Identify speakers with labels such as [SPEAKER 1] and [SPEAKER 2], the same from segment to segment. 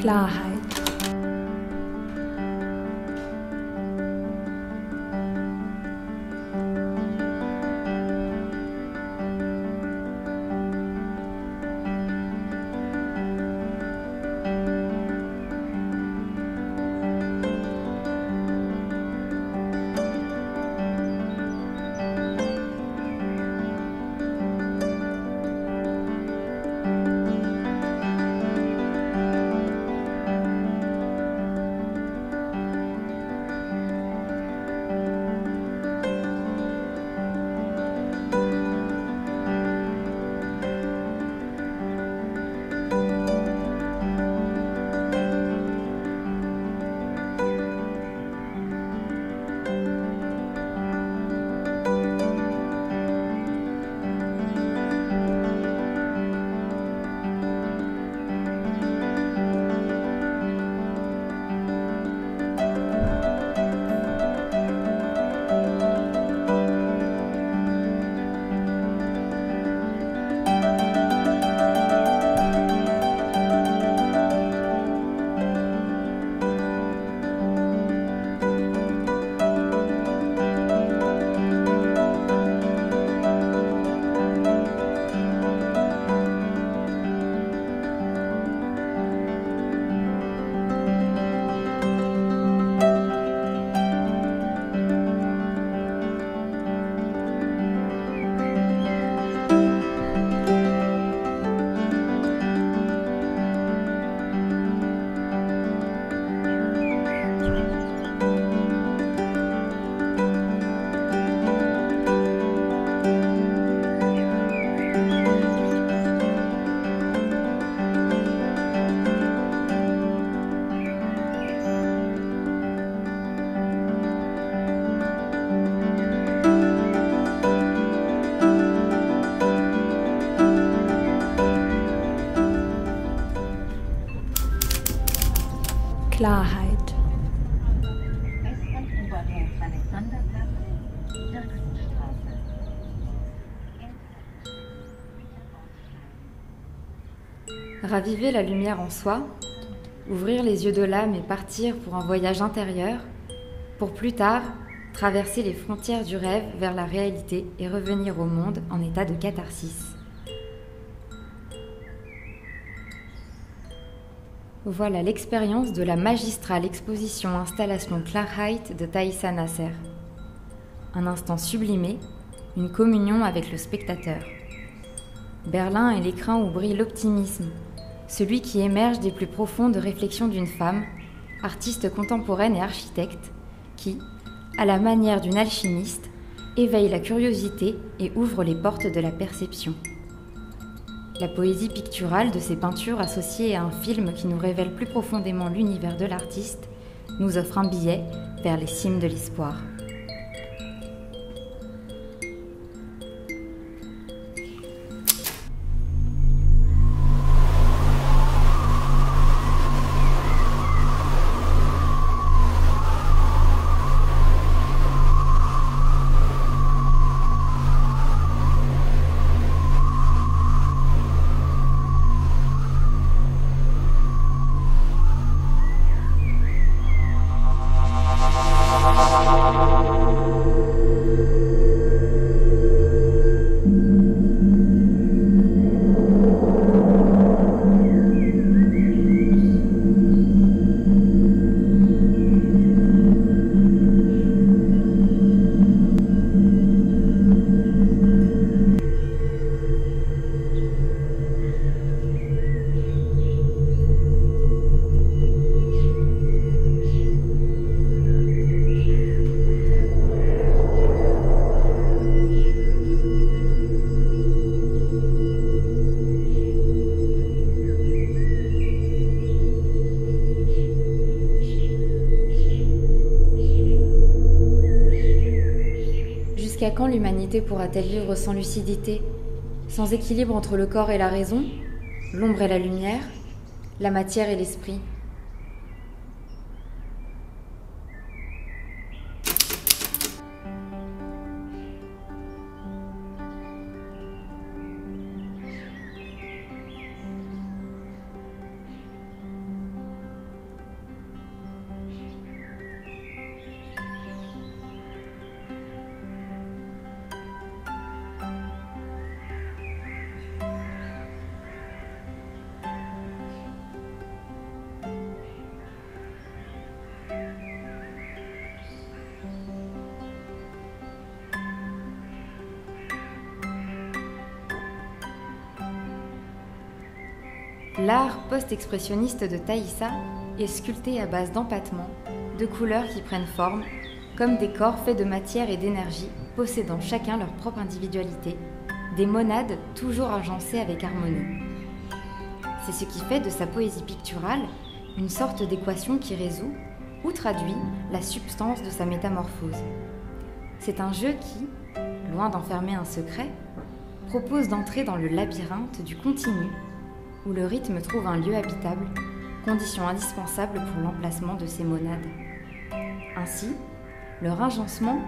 [SPEAKER 1] Klarheit. Klarheit.
[SPEAKER 2] S-Bahn-U-Bahnhof Alexanderplatz, Dirksenstraße.
[SPEAKER 3] Raviver la lumière en soi, ouvrir les yeux de l'âme et partir pour un voyage intérieur, pour plus tard traverser les frontières du rêve vers la réalité et revenir au monde en état de catharsis. Voilà l'expérience de la magistrale exposition installation Klarheit de Thaïssa Nasser. Un instant sublimé, une communion avec le spectateur. Berlin est l'écrin où brille l'optimisme, celui qui émerge des plus profondes réflexions d'une femme, artiste contemporaine et architecte, qui, à la manière d'une alchimiste, éveille la curiosité et ouvre les portes de la perception. La poésie picturale de ces peintures associées à un film qui nous révèle plus profondément l'univers de l'artiste nous offre un billet vers les cimes de l'espoir. Jusqu'à quand l'humanité pourra-t-elle vivre sans lucidité, sans équilibre entre le corps et la raison, l'ombre et la lumière, la matière et l'esprit ? L'art post-expressionniste de Thaïssa est sculpté à base d'empattements, de couleurs qui prennent forme, comme des corps faits de matière et d'énergie, possédant chacun leur propre individualité, des monades toujours agencées avec harmonie. C'est ce qui fait de sa poésie picturale une sorte d'équation qui résout ou traduit la substance de sa métamorphose. C'est un jeu qui, loin d'enfermer un secret, propose d'entrer dans le labyrinthe du continu, où le rythme trouve un lieu habitable, condition indispensable pour l'emplacement de ces monades. Ainsi, leur agencement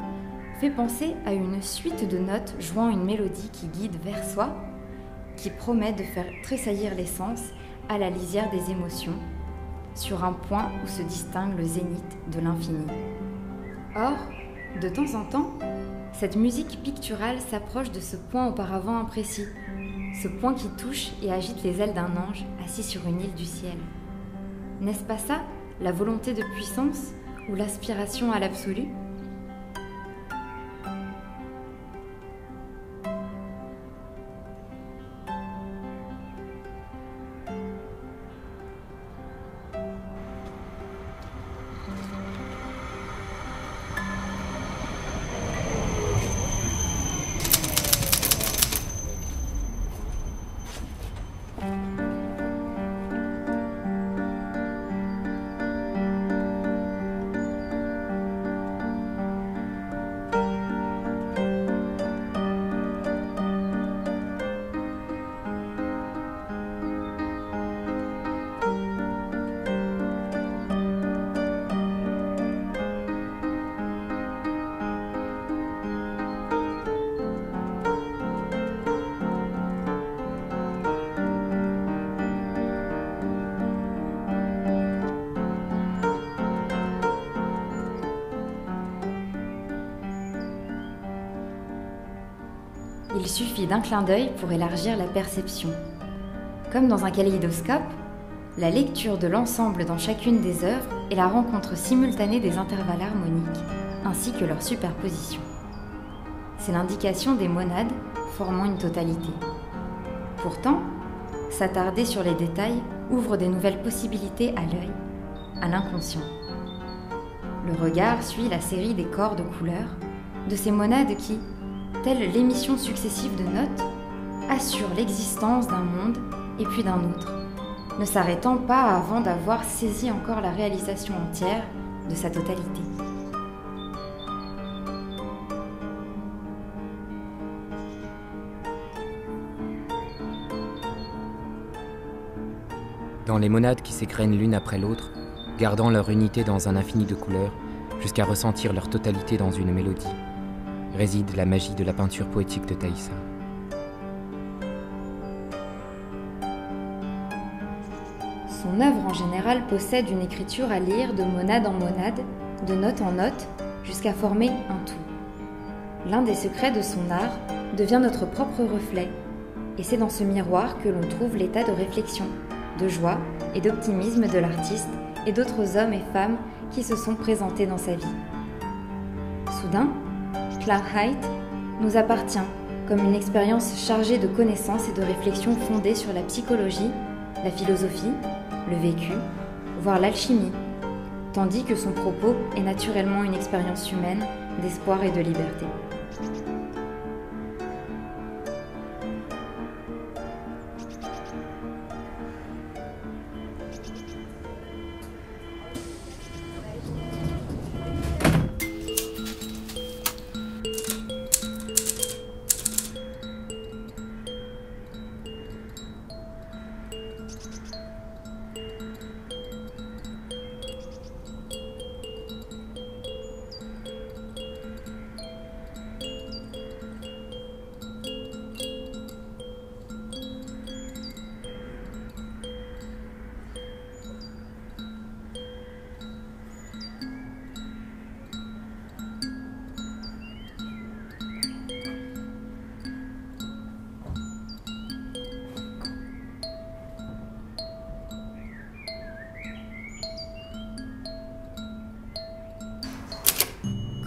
[SPEAKER 3] fait penser à une suite de notes jouant une mélodie qui guide vers soi, qui promet de faire tressaillir les sens à la lisière des émotions, sur un point où se distingue le zénith de l'infini. Or, de temps en temps, cette musique picturale s'approche de ce point auparavant imprécis, ce point qui touche et agite les ailes d'un ange assis sur une île du ciel. N'est-ce pas ça, la volonté de puissance ou l'aspiration à l'absolu ? Il suffit d'un clin d'œil pour élargir la perception. Comme dans un kaléidoscope, la lecture de l'ensemble dans chacune des œuvres est la rencontre simultanée des intervalles harmoniques ainsi que leur superposition. C'est l'indication des monades formant une totalité. Pourtant, s'attarder sur les détails ouvre des nouvelles possibilités à l'œil, à l'inconscient. Le regard suit la série des corps de couleurs, de ces monades qui, telle l'émission successive de notes, assure l'existence d'un monde et puis d'un autre, ne s'arrêtant pas avant d'avoir saisi encore la réalisation entière de sa totalité.
[SPEAKER 1] Dans les monades qui s'égrènent l'une après l'autre, gardant leur unité dans un infini de couleurs, jusqu'à ressentir leur totalité dans une mélodie, réside la magie de la peinture poétique de Thaïssa.
[SPEAKER 3] Son œuvre en général possède une écriture à lire de monade en monade, de note en note, jusqu'à former un tout. L'un des secrets de son art devient notre propre reflet, et c'est dans ce miroir que l'on trouve l'état de réflexion, de joie et d'optimisme de l'artiste et d'autres hommes et femmes qui se sont présentés dans sa vie. Soudain, Klarheit nous appartient comme une expérience chargée de connaissances et de réflexions fondées sur la psychologie, la philosophie, le vécu, voire l'alchimie, tandis que son propos est naturellement une expérience humaine d'espoir et de liberté.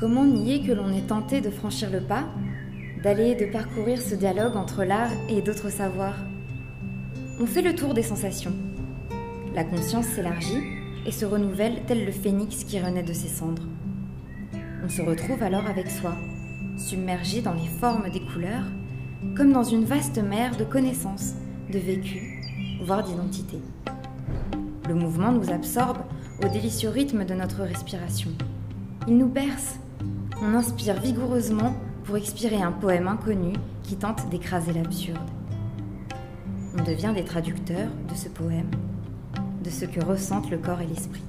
[SPEAKER 3] Comment nier que l'on est tenté de franchir le pas, d'aller et de parcourir ce dialogue entre l'art et d'autres savoirs ? On fait le tour des sensations. La conscience s'élargit et se renouvelle tel le phénix qui renaît de ses cendres. On se retrouve alors avec soi, submergé dans les formes des couleurs, comme dans une vaste mer de connaissances, de vécu, voire d'identité. Le mouvement nous absorbe au délicieux rythme de notre respiration. Il nous berce. On inspire vigoureusement pour expirer un poème inconnu qui tente d'écraser l'absurde. On devient des traducteurs de ce poème, de ce que ressentent le corps et l'esprit.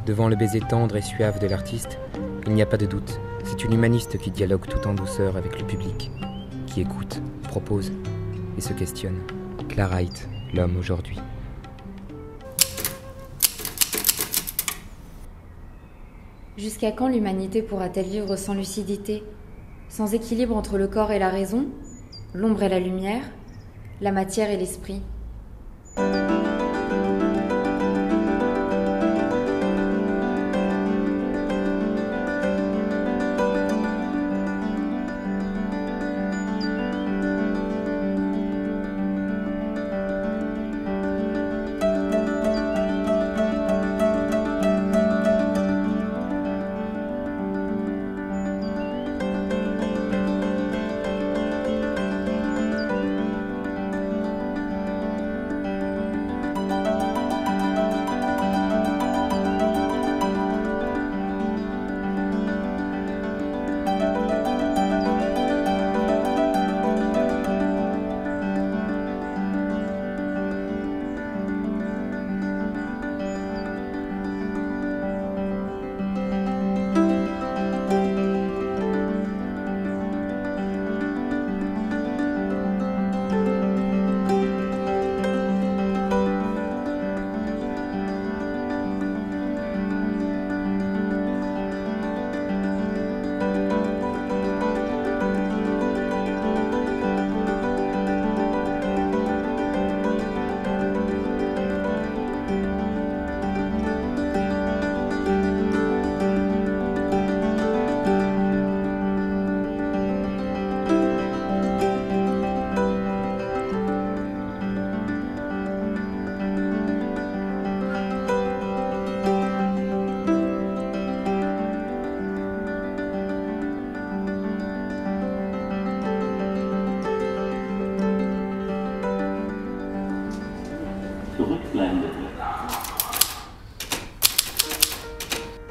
[SPEAKER 1] Devant le baiser tendre et suave de l'artiste, il n'y a pas de doute. C'est une humaniste qui dialogue tout en douceur avec le public, qui écoute, propose et se questionne. Clara Haidt, l'homme aujourd'hui.
[SPEAKER 3] Jusqu'à quand l'humanité pourra-t-elle vivre sans lucidité, sans équilibre entre le corps et la raison, l'ombre et la lumière, la matière et l'esprit ?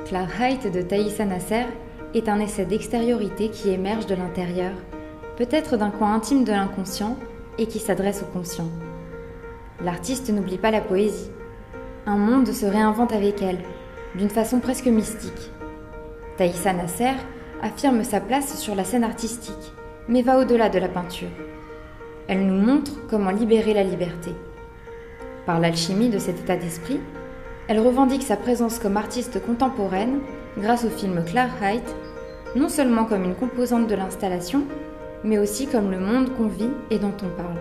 [SPEAKER 3] Klarheit de Taissa Nasser est un essai d'extériorité qui émerge de l'intérieur, peut-être d'un coin intime de l'inconscient et qui s'adresse au conscient. L'artiste n'oublie pas la poésie. Un monde se réinvente avec elle, d'une façon presque mystique. Taissa Nasser affirme sa place sur la scène artistique, mais va au-delà de la peinture. Elle nous montre comment libérer la liberté. Par l'alchimie de cet état d'esprit, elle revendique sa présence comme artiste contemporaine grâce au film Klarheit, non seulement comme une composante de l'installation, mais aussi comme le monde qu'on vit et dont on parle.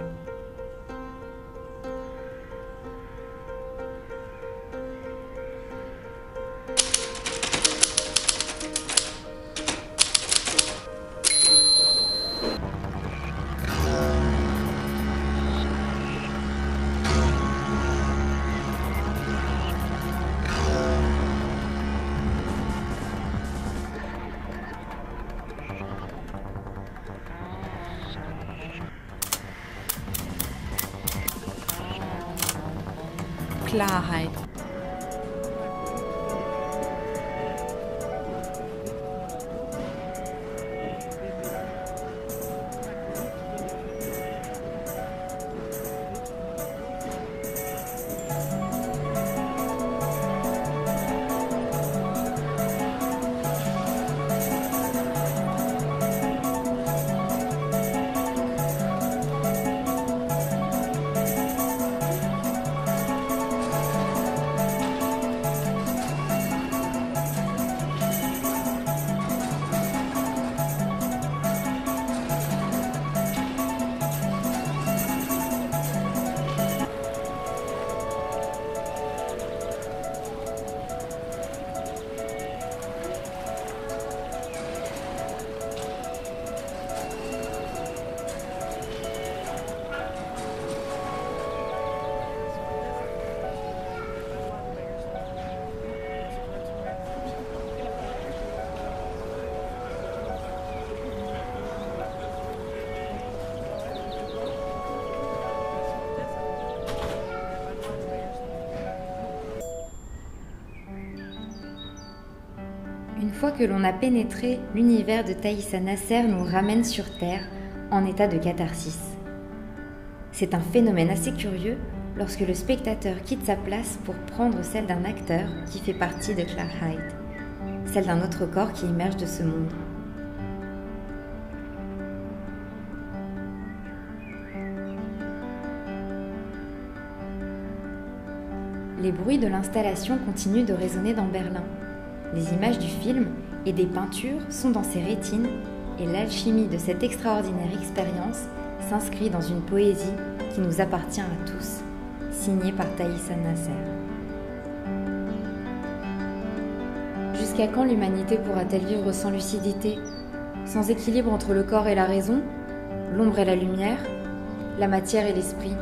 [SPEAKER 4] Klarheit.
[SPEAKER 3] Une fois que l'on a pénétré, l'univers de Taïsa Nasser nous ramène sur Terre en état de catharsis. C'est un phénomène assez curieux lorsque le spectateur quitte sa place pour prendre celle d'un acteur qui fait partie de Clark Hyde, celle d'un autre corps qui émerge de ce monde. Les bruits de l'installation continuent de résonner dans Berlin. Les images du film et des peintures sont dans ses rétines et l'alchimie de cette extraordinaire expérience s'inscrit dans une poésie qui nous appartient à tous, signée par Taïsa Nasser. Jusqu'à quand l'humanité pourra-t-elle vivre sans lucidité, sans équilibre entre le corps et la raison, l'ombre et la lumière, la matière et l'esprit ?